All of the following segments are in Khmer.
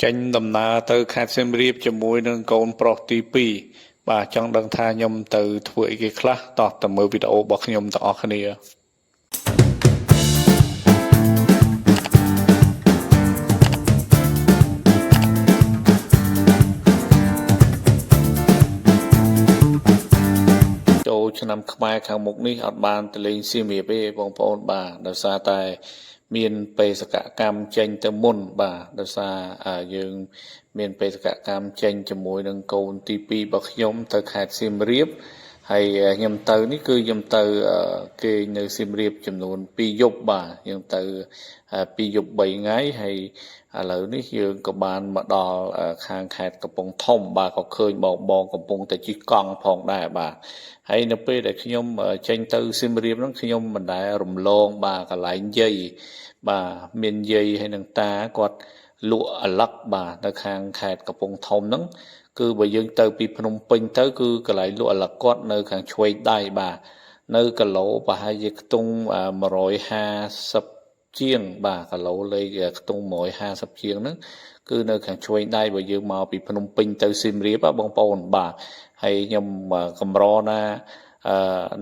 ចេញដំណើរទៅខេត្តសៀមរាបជាមួយនឹងកូនប្រុសទី2បាទចង់ដឹងថាខ្ញុំទៅធ្វើអីគេខ្លះតោះទៅមើលវីដេអូរបស់ខ្ញុំទាំងអស់គ្នាចូលឆ្នាំខ្មែរខាងមុខនេះអត់បានទៅលេងសៀមរាបទេបងប្អូនបាទដោយសារតែមានបេសកកម្មចេញទៅមុនបាទដោយសារយើងមានបេសកកម្មចេញជាមួយនឹងកូនទី2របស់ខ្ញុំទៅខេត្តសៀមរាបហើយខ្ញុំទៅនេះគឺខ្ញុំទៅគេនៅសៀមរាបចំនួន2យប់បាទយើងទៅ2យប់3ថ្ងៃហើយឥឡូវនេះយើងក៏បានមកដល់ខាងខេត្តកំពង់ធំបាទក៏ឃើញបងកំពុងតែជិះកង់ផងដែរបាទហើយនៅពេលដែលខ្ញុំចេញទៅសៀមរាបហ្នឹងខ្ញុំមិនដែលរំលងបាទកន្លែងយាយបាទមានយាយហើយនឹងតាគាត់លក់អាឡឹកបាទនៅខាងខេត្តកំពង់ធំហ្នឹងគឺបើយើងទៅពីភ្នំពេញទៅគឺកន្លែងលក់អាឡឹកគាត់នៅខាងឆ្វេងដៃបាទនៅគីឡូប្រហែលជាខ្ទង់150ជាងបាទគីឡូលេខខ្ទង់150ជាងហ្នឹងគឺនៅខាងឆ្វេងដៃបើយើងមកពីភ្នំពេញទៅសៀមរាបបងប្អូនបាទហើយខ្ញុំកម្រណា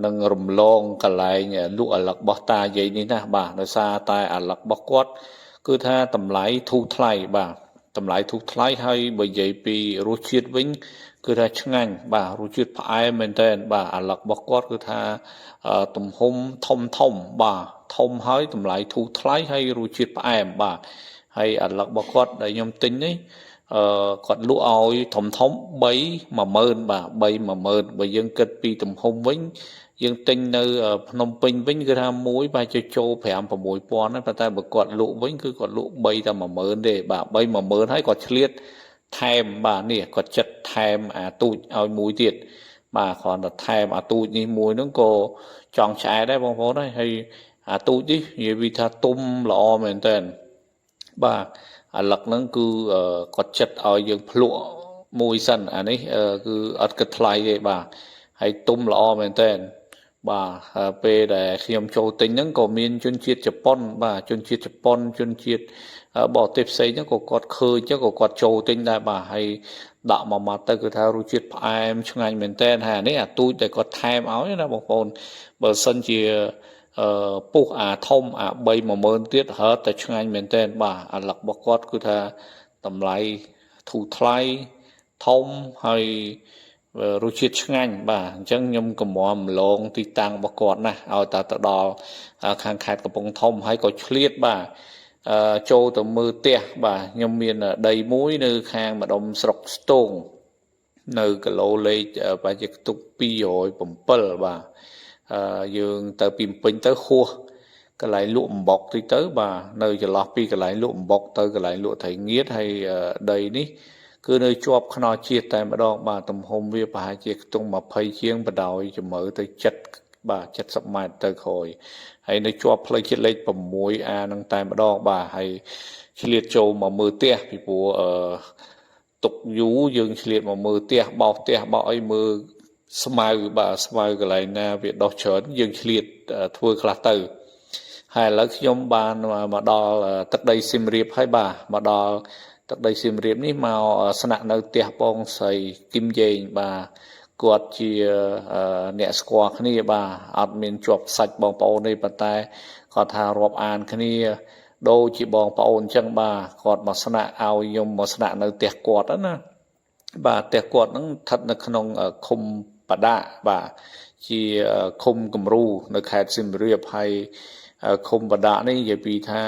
នឹងរំលងកន្លែងលក់អាឡឹករបស់តាយាយនេះណាបាទដោយសារតែអាឡឹករបស់គាត់គឺថាតម្លៃធូរថ្លៃបាទតម្លៃធូរថ្លៃហើយបើនិយាយពីរសជាតិវិញគឺថាឆ្ងាញ់បាទរសជាតិផ្អែមមែនទែនបាទអាឡឹករបស់គាត់គឺថាទំហំធំបាទធំហើយតម្លៃធូរថ្លៃហើយរសជាតិផ្អែមបាទហើយអាឡឹករបស់គាត់ដែលខ្ញុំទិញនេះគាត់លក់ឲ្យធំ3 10000បាទ3 10000បើយើងគិតពីទំហំវិញយើងទិញនៅភ្នំពេញវិញគឺថាមួយបែរជាចូល5 6000ណាប៉ុន្តែបើគាត់លក់វិញគឺគាត់លក់3តែ10000ទេបាទ3 10000ហើយគាត់ឆ្លៀតថែមបាទនេះគាត់ចិត្តថែមអាទូចឲ្យមួយទៀតបាទគ្រាន់តែថែមអាទូចនេះមួយហ្នឹងក៏ចង់ឆ្អែតដែរបងប្អូនហើយអាទូចនេះនិយាយពីថាទុំល្អមែនតើបាទអាឡឹកហ្នឹងគឺគាត់ចិត្តឲ្យយើងភ្លក់មួយសិនអានេះគឺអត់គិតថ្លៃទេបាទហើយទុំល្អមែនតើបាទពេលដែលខ្ញុំចូលទិញហ្នឹងក៏មានជនជាតិជប៉ុនបាទជនជាតិជប៉ុនជនជាតិបរទេសផ្សេងហ្នឹងក៏គាត់ឃើញចឹងក៏គាត់ចូលទិញដែរបាទហើយដាក់មួយម៉ាត់ទៅគឺថារសជាតិផ្អែមឆ្ងាញ់មែនតើហើយនេះអាទូចដែលគាត់ថែមឲ្យណាបងប្អូនបើសិនជាពុះអាធំអា3 10000ទៀតហើតែឆ្ងាញ់មែនតើបាទអាឡឹករបស់គាត់គឺថាតម្លៃធូរថ្លៃធំហើយរសជាតិឆ្ងាញ់បាទអញ្ចឹងខ្ញុំកុំរំលងទីតាំងរបស់គាត់ណាឲ្យតែទៅដល់ខាងខេត្តកំពង់ធំហើយក៏ឆ្លៀតបាទចូលទៅមើលផ្ទះបាទខ្ញុំមានដីមួយនៅខាងម្ដុំស្រុកស្ទងនៅគីឡូលេខប្រហែលជាខ្ទង់207បាទយើងទៅពីពេញទៅហួសកន្លែងលក់អំបុកតិចទៅបាទនៅចន្លោះពីកន្លែងលក់អំបុកទៅកន្លែងលក់ត្រីងៀតហើយដីនេះគឺនៅជាប់ខ្នល់ជាតិតែម្ដងបាទទំហំវាប្រហែលជាខ្ទង់20ជាងបដោយជំរឿទៅ7បាទ70ម៉ែត្រទៅក្រោយហើយនៅជាប់ផ្លូវជាតិលេខ 6A នឹងតែម្ដងបាទហើយឆ្លៀតចូលមកមើលផ្ទះពីព្រោះទុកយូរយើងឆ្លៀតមកមើលផ្ទះបោសផ្ទះបោសអីមើលស្មៅបាទស្មៅកន្លែងណាវាដុះច្រើនយើងឆ្លៀតធ្វើខ្លះទៅហើយឥឡូវខ្ញុំបានមកដល់ទឹកដីសៀមរាបហើយបាទមកដល់ទឹកដីសៀមរាបនេះមកស្នាក់នៅផ្ទះបងស្រីគឹមយេងបាទគាត់ជាអ្នកស្គាល់គ្នាបាទអត់មានជាប់សាច់បងប្អូនទេប៉ុន្តែគាត់ថារាប់អានគ្នាដូចជាបងប្អូនអញ្ចឹងបាទគាត់មកស្នាក់ឲ្យខ្ញុំមកស្នាក់នៅផ្ទះគាត់ណាបាទផ្ទះគាត់ហ្នឹងស្ថិតនៅក្នុងឃុំបដាបាទជាឃុំគំរូនៅខេត្តសៀមរាបហើយឃុំបដានេះនិយាយពីថា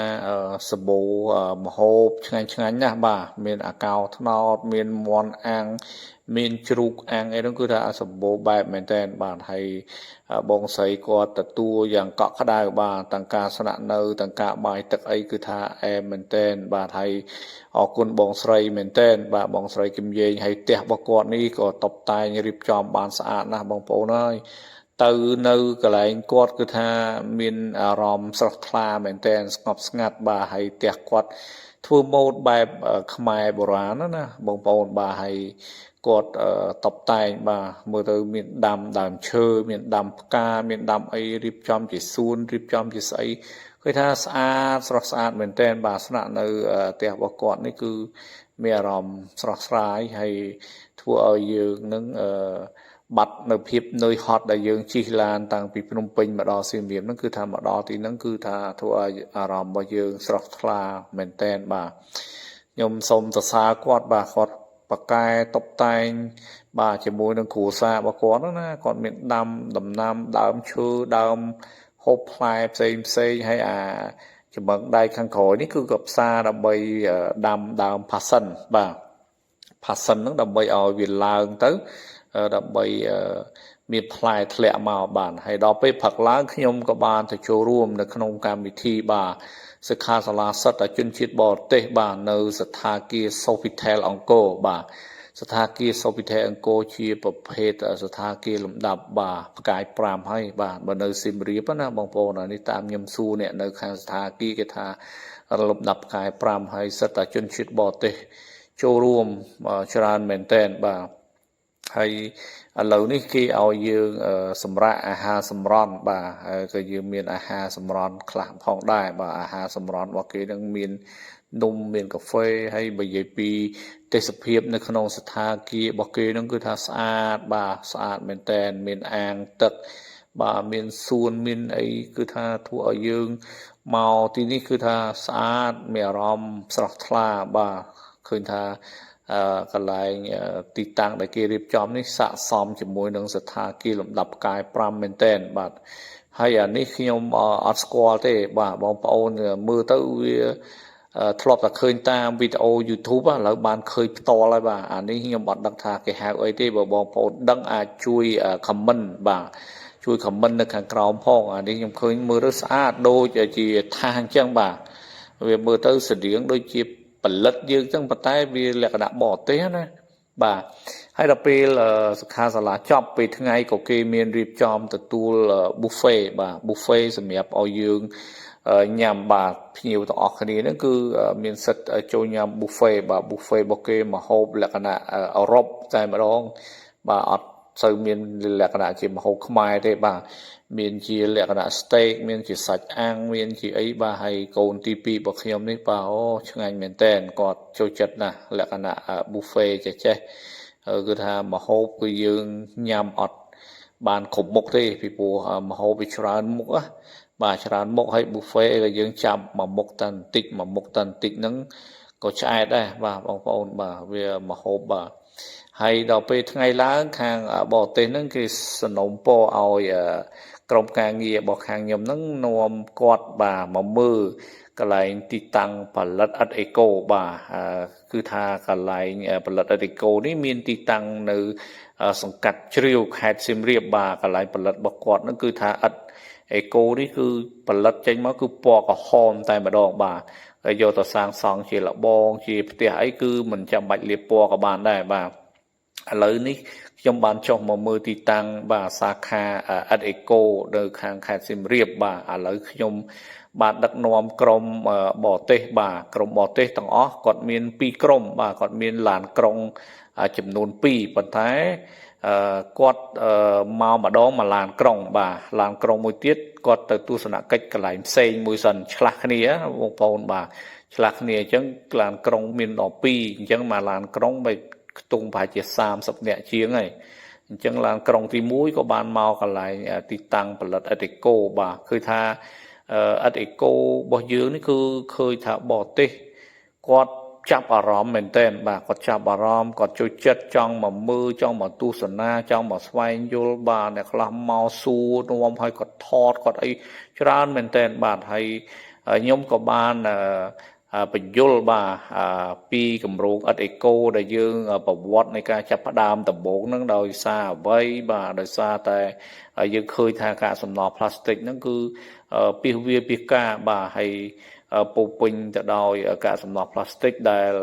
សម្បូរម្ហូបឆ្ងាញ់ណាស់បាទមានអាកោត្នោតមានមាន់អាំងមានជ្រូកអាំងអីហ្នឹងគឺថាសម្បូរបែបមែនតើបាទហើយបងស្រីគាត់ទទួលយ៉ាងកក់ក្ដៅបាទទាំងការស្នាក់នៅទាំងការបាយទឹកអីគឺថាអែមមែនតើបាទហើយអរគុណបងស្រីមែនតើបាទបងស្រីគឹមយេងហើយផ្ទះរបស់គាត់នេះក៏តុបតែងរៀបចំបានស្អាតណាស់បងប្អូនអើយទៅនៅកន្លែងគាត់គឺថាមានអារម្មណ៍ស្រស់ថ្លាមែនតើស្ងប់ស្ងាត់បាទហើយផ្ទះគាត់ធ្វើម៉ូដបែបខ្មែរបុរាណណាបងប្អូនបាទហើយគាត់តុបតែងបាទមើលទៅមានដាំដើមឈើមានដាំផ្កាមានដាំអីរៀបចំជាសួនរៀបចំជាស្អី ឃើញថាស្អាតស្រស់ស្អាតមែនទែនបាទស្នាក់នៅផ្ទះរបស់គាត់នេះគឺមានអារម្មណ៍ស្រស់ស្រាយហើយធ្វើឲ្យយើងនឹងបាត់នៅភាពនឿយហត់ដែលយើងជិះឡានតាំងពីភ្នំពេញមកដល់សៀមរាបហ្នឹងគឺថាមកដល់ទីហ្នឹងគឺថាធ្វើឲ្យអារម្មណ៍របស់យើងស្រស់ថ្លាមែនទែនបាទខ្ញុំសូមសរសើរគាត់បាទគាត់បកកែតុបតែងបាទជាមួយនឹងគ្រួសាររបស់គាត់ហ្នឹងណាគាត់មានដាំដំណាំដើមឈើដើមហូបផ្លែផ្សេងហើយចម្បឹងដៃខាងក្រោយនេះគឺក៏ផ្សារដើម្បីដាំដើមផាសិនបាទផាសិនហ្នឹងដើម្បីឲ្យវាឡើងទៅដើម្បីមានផ្លែធ្លាក់មកបានហើយដល់ពេលផឹកឡើងខ្ញុំក៏បានទៅចូលរួមនៅក្នុងកម្មវិធីបាទសិក្ខាសាលាសិទ្ធិជនជាតិបរទេសបាទនៅស្ថាគារ Sofitel អង្គរបាទស្ថាគារ Sofitel អង្គរជាប្រភេទស្ថាគារលំដាប់បាទផ្កាយ5ហើយបាទបើនៅសៀមរាបណាបងប្អូននេះតាមខ្ញុំសួរអ្នកនៅខាងស្ថាគារគេថាលំដាប់ផ្កាយ5ហើយសិទ្ធិជនជាតិបរទេសចូលរួមច្រើនមែនទែនបាទហើយឥឡូវនេះគេឲ្យយើងសម្រាប់អាហារសម្រន់បាទក៏យើងមានអាហារសម្រន់ខ្លះផងដែរបាទអាហារសម្រន់របស់គេនឹងមាននំមានកាហ្វេហើយបើនិយាយពីទេសភាពនៅក្នុងស្ថាគាររបស់គេនឹងគឺថាស្អាតបាទស្អាតមែនតើមានអាងទឹកបាទមានសួនមានអីគឺថាធ្វើឲ្យយើងមកទីនេះគឺថាស្អាតមានអារម្មណ៍ស្រស់ថ្លាបាទឃើញថាកន្លែងទីតាំងដែលគេរៀបចំនេះស័ក្តិសមជាមួយនឹងស្ថាគារលំដាប់ផ្កាយ5មែនទែនបាទហើយអានេះខ្ញុំអត់ស្គាល់ទេបាទបងប្អូនមើលទៅវាធ្លាប់តែឃើញតាមវីដេអូ YouTube ឥឡូវបានឃើញផ្ទាល់ហើយបាទអានេះខ្ញុំអត់ដឹងថាគេហៅអីទេបើបងប្អូនដឹងអាចជួយ comment បាទជួយ comment នៅខាងក្រោមផងអានេះខ្ញុំឃើញមើលទៅស្អាតដូចជាថាសអញ្ចឹងបាទវាមើលទៅស្តៀងដូចជាផលិតយើងចឹងប៉ុន្តែវាលក្ខណៈបរទេសណាបាទហើយដល់ពេលសិក្ខាសាលាចប់ពេលថ្ងៃក៏គេមានរៀបចំទទួល buffet បាទ buffet សម្រាប់ឲ្យយើងញ៉ាំបាទភ្ញៀវទាំងអស់គ្នាហ្នឹងគឺមានសិទ្ធិចូលញ៉ាំ buffet បាទ buffet របស់គេម្ហូបលក្ខណៈអឺរ៉ុបតែម្ដងបាទអត់សូវមានលក្ខណៈជាម្ហូបខ្មែរទេបាទមានជាលក្ខណៈ steak មានជាសាច់អាំងមានជាអីបាទហើយកូនទី2របស់ខ្ញុំនេះបាទអូឆ្ងាញ់មែនតើគាត់ចូលចិត្តណាស់លក្ខណៈ buffet ចេះគឺថាម្ហូបគឺយើងញ៉ាំអត់បានគ្រប់មុខទេពីព្រោះម្ហូបវាច្រើនមុខណាបាទច្រើនមុខហើយ buffet ក៏យើងចាប់មួយមុខតែបន្តិចមួយមុខតែបន្តិចហ្នឹងក៏ឆ្អែតដែរបាទបងប្អូនបាទវាម្ហូបបាទហើយដល់ពេលថ្ងៃឡើងខាងបរទេសហ្នឹងគេសនំពរឲ្យក្រុមការងាររបស់ខាងខ្ញុំហ្នឹងនាំគាត់បាទមកមើលកន្លែងទីតាំងផលិតឥដ្ឋអេកូបាទគឺថាកន្លែងផលិតឥដ្ឋអេកូនេះមានទីតាំងនៅសង្កាត់ជ្រាវខេត្តសៀមរាបបាទកន្លែងផលិតរបស់គាត់ហ្នឹងគឺថាឥដ្ឋអេកូនេះគឺផលិតចេញមកគឺពណ៌ក្រហមតែម្ដងបាទហើយយកទៅសាងសង់ជាលបងជាផ្ទះអីគឺមិនចាំបាច់លាបពណ៌ក៏បានដែរបាទឥឡូវនេះខ្ញុំបានចុះមកមើលទីតាំងបាទសាខាឥដ្ឋអេកូនៅខាងខេត្តសៀមរាបបាទឥឡូវខ្ញុំបានដឹកនាំក្រុមបរទេសបាទក្រុមបរទេសទាំងអស់គាត់មាន2ក្រុមបាទគាត់មានឡានក្រុងចំនួន2ប៉ុន្តែគាត់មកម្ដងមួយឡានក្រុងបាទឡានក្រុងមួយទៀតគាត់ទៅទស្សនកិច្ចកន្លែងផ្សេងមួយសិនឆ្លាស់គ្នាបងប្អូនបាទឆ្លាស់គ្នាអញ្ចឹងឡានក្រុងមានដល់2អញ្ចឹងមកឡានក្រុងបីខ្ទង់ប្រហែលជា30នាក់ជាងហើយអញ្ចឹងឡានក្រុងទី1ក៏បានមកកន្លែងទីតាំងផលិតឥដ្ឋអេកូបាទគឺថាឥដ្ឋអេកូរបស់យើងនេះគឺឃើញថាបរទេសគាត់ចាប់អារម្មណ៍មែនទែនបាទគាត់ចាប់អារម្មណ៍គាត់ចូលចិត្តចង់មកមើលចង់មកទស្សនាចង់មកស្វែងយល់បាទអ្នកខ្លះមកសួរនាំឲ្យគាត់ថតគាត់អីច្រើនមែនទែនបាទហើយខ្ញុំក៏បានបញ្យលបាទពីគម្រោងឥដ្ឋអេកូដែលយើងប្រវត្តិនៃការចាប់ផ្ដើមដំបូងហ្នឹងដោយសារអ្វីបាទដោយសារតែយើងឃើញថាកាកសំណល់ផ្លាស្ទិកហ្នឹងគឺពីវាពីការបាទហើយពោពេញទៅដោយកាកសំណល់ផ្លាស្ទិកដែល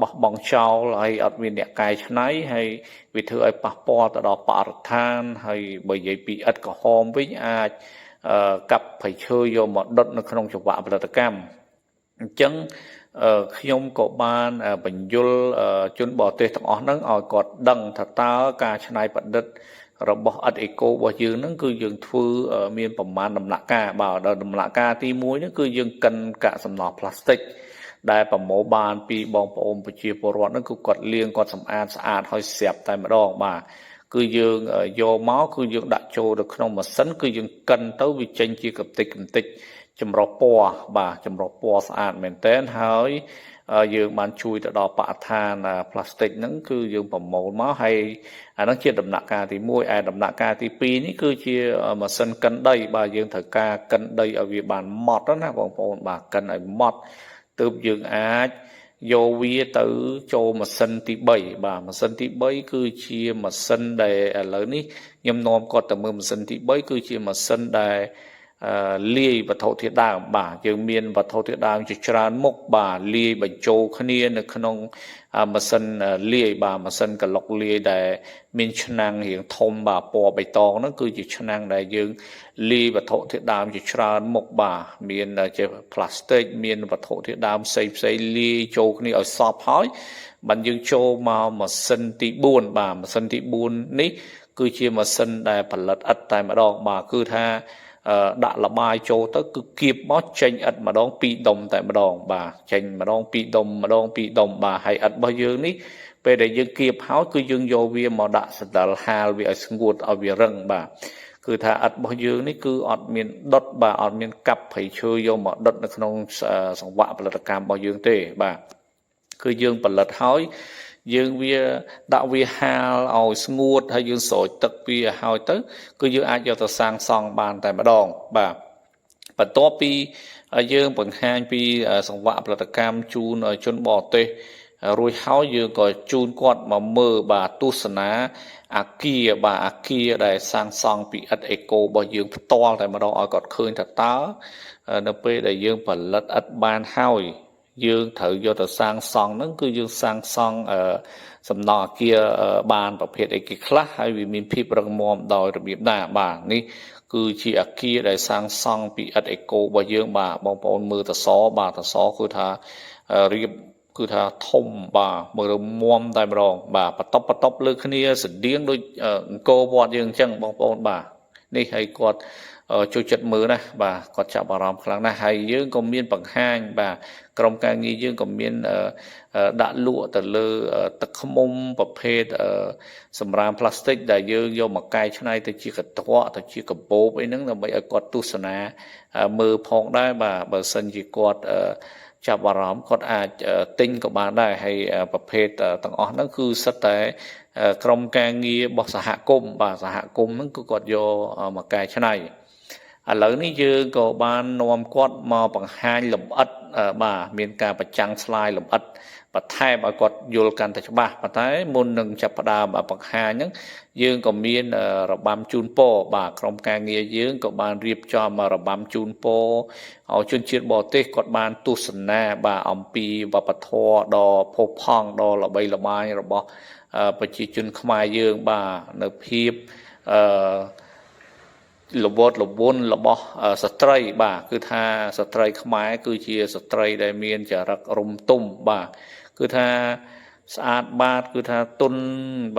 បោះបង់ចោលហើយអត់មានអ្នកកែច្នៃហើយវាធ្វើឲ្យប៉ះពាល់ទៅដល់បរិស្ថានហើយបើនិយាយពីឥដ្ឋក្រហមវិញអាចកាប់ព្រៃឈើយកមកដុតនៅក្នុងចង្វាក់ផលិតកម្មអញ្ចឹងខ្ញុំក៏បានបញ្យលជនបរទេសទាំងអស់ហ្នឹងឲ្យគាត់ដឹងថាតើការច្នៃប្រឌិត របស់អត់អេកូរបស់យើងហ្នឹងគឺយើងធ្វើមានប្រមាណដំណាក់កាលបាទដល់ដំណាក់កាលទី1ហ្នឹងគឺយើងកិនកាកសំណល់ផ្លាស្ទិកដែលប្រមូលបានពីបងប្អូនប្រជាពលរដ្ឋហ្នឹងគឺគាត់លាងគាត់សម្អាតស្អាតហើយស្រាប់តែម្ដងបាទគឺយើងយកមកគឺយើងដាក់ចូលទៅក្នុងម៉ាស៊ីនគឺយើងកិនទៅវាចេញជាកម្ទេចកម្ទេចចម្រុះពណ៌បាទចម្រុះពណ៌ស្អាតមែនទែនហើយយើងបានជួយទៅដល់បរិស្ថានផ្លាស្ទិកហ្នឹងគឺយើងប្រមូលមកហើយអាហ្នឹងជាដំណាក់កាលទី1ឯដំណាក់កាលទី2នេះគឺជាម៉ាស៊ីនកិនដីបាទយើងត្រូវការកិនដីឲ្យវាបានម៉ត់ណាបងប្អូនបាទកិនឲ្យម៉ត់ទើបយើងអាចយកវាទៅចូលម៉ាស៊ីនទី3បាទម៉ាស៊ីនទី3គឺជាម៉ាស៊ីនដែលឥឡូវនេះខ្ញុំនាំគាត់ទៅមើលម៉ាស៊ីនទី3គឺជាម៉ាស៊ីនដែលលាយវត្ថុធាតុដើមបាទយើងមានវត្ថុធាតុដើមជាច្រើនមុខបាទលាយបញ្ចូលគ្នានៅក្នុងម៉ាស៊ីនលាយបាទម៉ាស៊ីនក្លុកលាយដែលមានឆ្នាំងរាងធំបាទពណ៌បៃតងហ្នឹងគឺជាឆ្នាំងដែលយើងលាយវត្ថុធាតុដើមជាច្រើនមុខបាទមានជាផ្លាស្ទិកមានវត្ថុធាតុដើមផ្សេងលាយចូលគ្នាឲ្យសព្វហើយបានយើងចូលមកម៉ាស៊ីនទី4បាទម៉ាស៊ីនទី4នេះគឺជាម៉ាស៊ីនដែលផលិតឥដ្ឋតែម្ដងបាទគឺថាដាក់លបាយចូលទៅគឺគៀបមកចេញឥដ្ឋម្ដង2ដុំតែម្ដងបាទចេញម្ដង2ដុំម្ដង2ដុំបាទហើយឥដ្ឋរបស់យើងនេះពេលដែលយើងគៀបហើយគឺយើងយកវាមកដាក់សណ្ដាល់ហាលវាឲ្យស្ងួតឲ្យវារឹងបាទគឺថាឥដ្ឋរបស់យើងនេះគឺអត់មានដុតបាទអត់មានកាប់ព្រៃឈើយកមកដុតនៅក្នុងសង្វាក់ផលិតកម្មរបស់យើងទេបាទគឺយើងផលិតហើយយើងវាដាក់វាហាលឲ្យស្ងួតហើយយើងស្រោចទឹកវាឲ្យទៅគឺយើងអាចយកទៅសាងសង់បានតែម្ដងបាទបន្ទាប់ពីយើងបង្ហាញពីសង្វាក់ផលិតកម្មជូនជនបរទេសរួចហើយយើងក៏ជូនគាត់មកមើលបាទទស្សនាអាគារបាទអាគារដែលសាងសង់ពីឥដ្ឋអេកូរបស់យើងផ្ទាល់តែម្ដងឲ្យគាត់ឃើញថាតើនៅពេលដែលយើងផលិតឥដ្ឋបានហើយយើងត្រូវយកទៅសាងសង់ហ្នឹងគឺយើងសាងសង់សំណង់អាគារបានប្រភេទអីគេខ្លះហើយវាមានភាពរឹងមាំដោយរបៀបណាបាទនេះគឺជាអាគារដែលសាងសង់ពីឥដ្ឋអេកូរបស់យើងបាទបងប្អូនមើលតសបាទតសគឺថារៀបគឺថាធំបាទមើលរឹងមាំតែម្ដងបាទបន្ទប់លើគ្នាស្តៀងដូចអង្គរវត្តយើងអញ្ចឹងបងប្អូនបាទនេះហើយគាត់ចូលចិត្តមើលណាបាទគាត់ចាប់អារម្មណ៍ខ្លាំងណាស់ហើយយើងក៏មានបង្ហាញបាទក្រុមការងារយើងក៏មានដាក់លក់ទៅលើទឹកឃ្មុំប្រភេទសម្រាមផ្លាស្ទិកដែលយើងយកមកកែច្នៃទៅជាកន្ត្រកទៅជាកាបូបអីហ្នឹងដើម្បីឲ្យគាត់ទស្សនាមើលផងដែរបាទបើសិនជាគាត់ចាប់អារម្មណ៍គាត់អាចទិញក៏បានដែរហើយប្រភេទទាំងអស់ហ្នឹងគឺសិតតែក្រុមការងាររបស់សហគមន៍បាទសហគមន៍ហ្នឹងគឺគាត់យកមកកែច្នៃឥឡូវនេះយើងក៏បាននាំគាត់មកបង្ហាញលម្អិតបាទមានការប្រចាំងស្លាយលម្អិតបន្ថែមឲ្យគាត់យល់កាន់តែច្បាស់ប៉ុន្តែមុននឹងចាប់ផ្ដើមបង្ហាញហ្នឹងយើងក៏មានរបាំជូនពរបាទក្រុមការងារយើងក៏បានរៀបចំរបាំជូនពរឲ្យជនជាតិបរទេសគាត់បានទស្សនាបាទអំពីវប្បធម៌ដ៏ផូរផង់ដ៏ល្បីល្បាញរបស់ប្រជាជនខ្មែរយើងបាទនៅភាពលវត់លវន់របស់ស្ត្រីបាទគឺថាស្ត្រីខ្មែរគឺជាស្ត្រីដែលមានចរិតរំទុំបាទគឺថាស្អាតបាតគឺថាទុន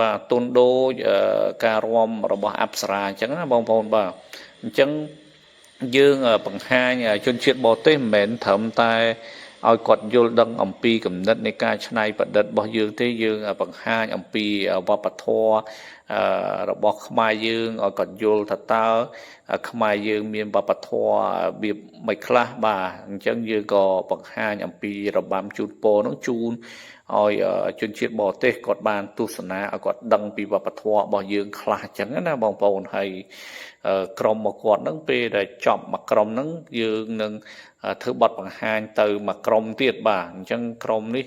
បាទទុនដូចការរំរបស់អប្សរាអញ្ចឹងណាបងប្អូនបាទអញ្ចឹងយើងបង្ហាញជនជាតិបរទេសមិនមែនត្រឹមតែឲ្យគាត់យល់ដឹងអំពីគំនិតនៃការច្នៃប្រឌិតរបស់យើងទេយើងបង្ហាញអំពីវប្បធម៌របស់ខ្មែរយើងឲ្យគាត់យល់ថាតើខ្មែរយើងមានវប្បធម៌របៀបមិនខ្លះបាទអញ្ចឹងយើងក៏បង្ហាញអំពីរបាំជូនពរនោះជូនឲ្យជនជាតិបរទេសគាត់បានទស្សនាឲ្យគាត់ដឹងពីវប្បធម៌របស់យើងខ្លះអញ្ចឹងណាបងប្អូនហើយក្រុមមកគាត់ហ្នឹងពេលដែលចប់មកក្រុមហ្នឹងយើងនឹងធ្វើបទបង្ហាញទៅមកក្រុមទៀតបាទអញ្ចឹងក្រុមនេះ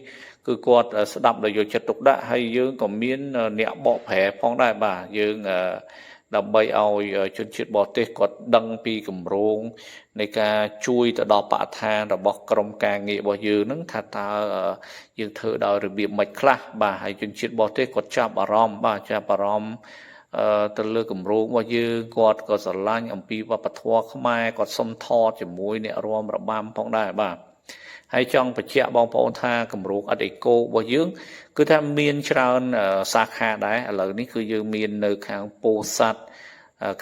គឺគាត់ស្ដាប់ដោយយកចិត្តទុកដាក់ហើយយើងក៏មានអ្នកបកប្រែផងដែរបាទយើងដើម្បីឲ្យជនជាតិបរទេសគាត់ដឹងពីគម្រោងនៃការជួយទៅដល់បរិស្ថានរបស់ក្រុមការងាររបស់យើងហ្នឹងថាតើយើងធ្វើដោយរបៀបម៉េចខ្លះបាទហើយជនជាតិបរទេសគាត់ចាប់អារម្មណ៍បាទចាប់អារម្មណ៍ទៅលើគម្រោងរបស់យើងគាត់ក៏ស្រឡាញ់អំពីវប្បធម៌ខ្មែរគាត់សុំថតជាមួយអ្នករាំរបាំផងដែរបាទ ហើយចង់បញ្ជាក់បងប្អូនថាគម្រោងអត់អេកូរបស់យើងគឺថាមានច្រើនសាខាដែរឥឡូវនេះគឺយើងមាននៅខាងពោធិ៍សាត់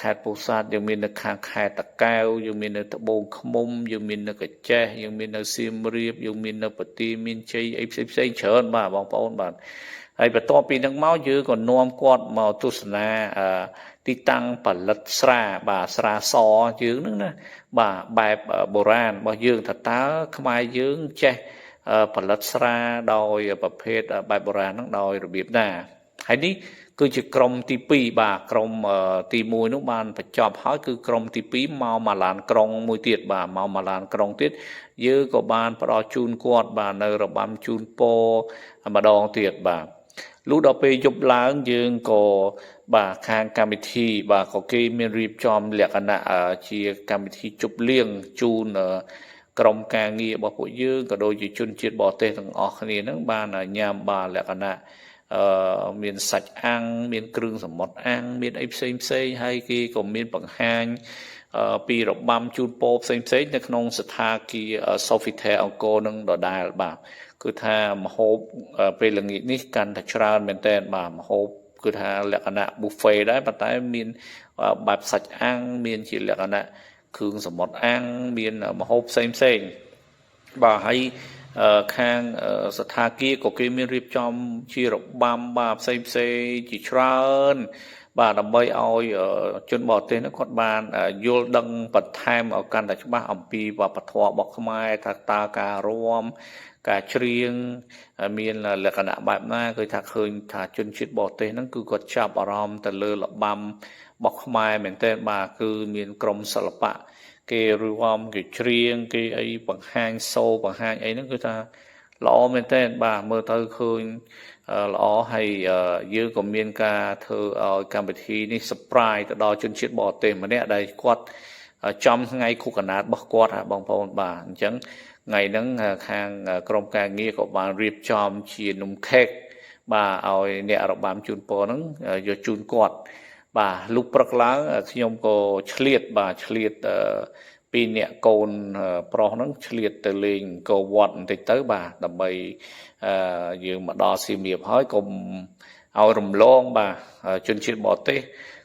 ខេត្តពោធិ៍សាត់យើងមាននៅខាងខេត្តតាកែវយើងមាននៅត្បូងឃ្មុំយើងមាននៅកាចេះយើងមាននៅសៀមរាបយើងមាននៅបន្ទាយមានជ័យអីផ្សេងច្រើនបាទបងប្អូនបាទហើយបន្ទាប់ពីនឹងមកយើងក៏នាំគាត់មកទស្សនាទីតាំងផលិតស្រាបាទស្រាសយើងហ្នឹងណាបាទបែបបុរាណរបស់យើងថាតើខ្មែរយើងចេះផលិតស្រាដោយប្រភេទបែបបុរាណហ្នឹងដោយរបៀបណាហើយនេះគឺជាក្រុមទី2បាទក្រុមទី1នោះបានបញ្ចប់ហើយគឺក្រុមទី2មកម៉ាឡានក្រុងមួយទៀតបាទមកម៉ាឡានក្រុងទៀតយើងក៏បានផ្ដល់ជូនគាត់បាទនៅរបាំជូនពរម្ដងទៀតបាទលុះដល់ពេលយប់ឡើងយើងក៏បាទខាងកម្មវិធីបាទក៏គេមានរៀបចំលក្ខណៈជាកម្មវិធីជប់លៀងជូនក្រុមការងាររបស់ពួកយើងក៏ដូចជាជនជាតិបរទេសទាំងអស់គ្នាហ្នឹងបានញ៉ាំបាទលក្ខណៈមានសាច់អាំងមានគ្រឿងសមុទ្រអាំងមានអីផ្សេងហើយគេក៏មានបង្ហាញពីរបាំជូនពរផ្សេងនៅក្នុងស្ថានភាព Sofitel អង្គរនឹងដដែលបាទគឺថាម្ហូបពេលល្ងាចនេះកាន់តែច្រើនមែនតើបាទម្ហូបគឺថាលក្ខណៈ buffet ដែរប៉ុន្តែមានបែបសាច់អាំងមានជាលក្ខណៈគ្រឿងសមុទ្រអាំងមានម្ហូបផ្សេងបាទហើយខាងស្ថានភាពក៏គេមានរៀបចំជារបាំបាទផ្សេងជាច្រើនបាទដើម្បីឲ្យជនបរទេសនោះគាត់បានយល់ដឹងបន្ថែមឲ្យកាន់តែច្បាស់អំពីវប្បធម៌របស់ខ្មែរថាតើការរាំការច្រៀងមានលក្ខណៈបែបណាគឺថាឃើញថាជនជាតិបរទេសហ្នឹងគឺគាត់ចាប់អារម្មណ៍ទៅលើរបាំរបស់ខ្មែរមែនទែនបាទគឺមានក្រុមសិល្បៈគេរាំគេច្រៀងគេអីបង្ហាញសូរបង្ហាញអីហ្នឹងគឺថាល្អមែនទែនបាទមើលទៅឃើញល្អហើយយើងក៏មានការធ្វើឲ្យកម្មវិធីនេះ surprise ទៅដល់ជនជាតិបរទេសម្នាក់ដែលគាត់ចំថ្ងៃខួបកំណើតរបស់គាត់បងប្អូនបាទអញ្ចឹងថ្ងៃហ្នឹងខាងក្រុមការងារក៏បានរៀបចំជានំខេកបាទឲ្យអ្នករបាំជូនពរហ្នឹងយកជូនគាត់បាទលុះព្រឹកឡើងខ្ញុំក៏ឆ្លៀតពីអ្នកកូនប្រុសហ្នឹងឆ្លៀតទៅលេងអង្គរវត្តបន្តិចទៅបាទដើម្បីយើងមកដល់សៀមរាបហើយកុំឲ្យរំលងបាទជនជាតិបរទេស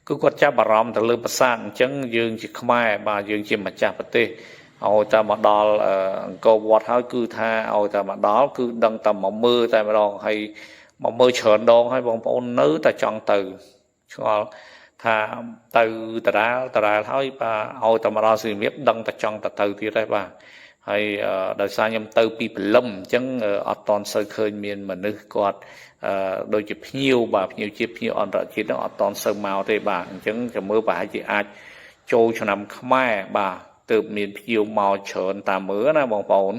គឺគាត់ចាប់អារម្មណ៍ទៅលើប្រាសាទអញ្ចឹងយើងជាខ្មែរបាទយើងជាម្ចាស់ប្រទេសឲ្យតែមកដល់អង្គរវត្តហើយគឺថាឲ្យតែមកដល់គឺដឹងតែមកមើលតែម្ដងហើយមកមើលច្រើនដងហើយបងប្អូននៅតែចង់ទៅឆ្ងល់ថាទៅតារាលហើយបាទឲ្យតែមកដល់សៀមរាបដឹងតែចង់ទៅទៀតហើយបាទហើយដោយសារខ្ញុំទៅពីព្រលឹមអញ្ចឹងអត់តន់សូវឃើញមានមនុស្សគាត់ដូចជាភ្ញៀវបាទភ្ញៀវជាតិភ្ញៀវអន្តរជាតិហ្នឹងអត់តន់សូវមកទេបាទអញ្ចឹងចាំមើលប្រហែលជាអាចចូលឆ្នាំខ្មែរបាទទើបមានភ្ញៀវមកច្រើនតាមមើលណាបងប្អូន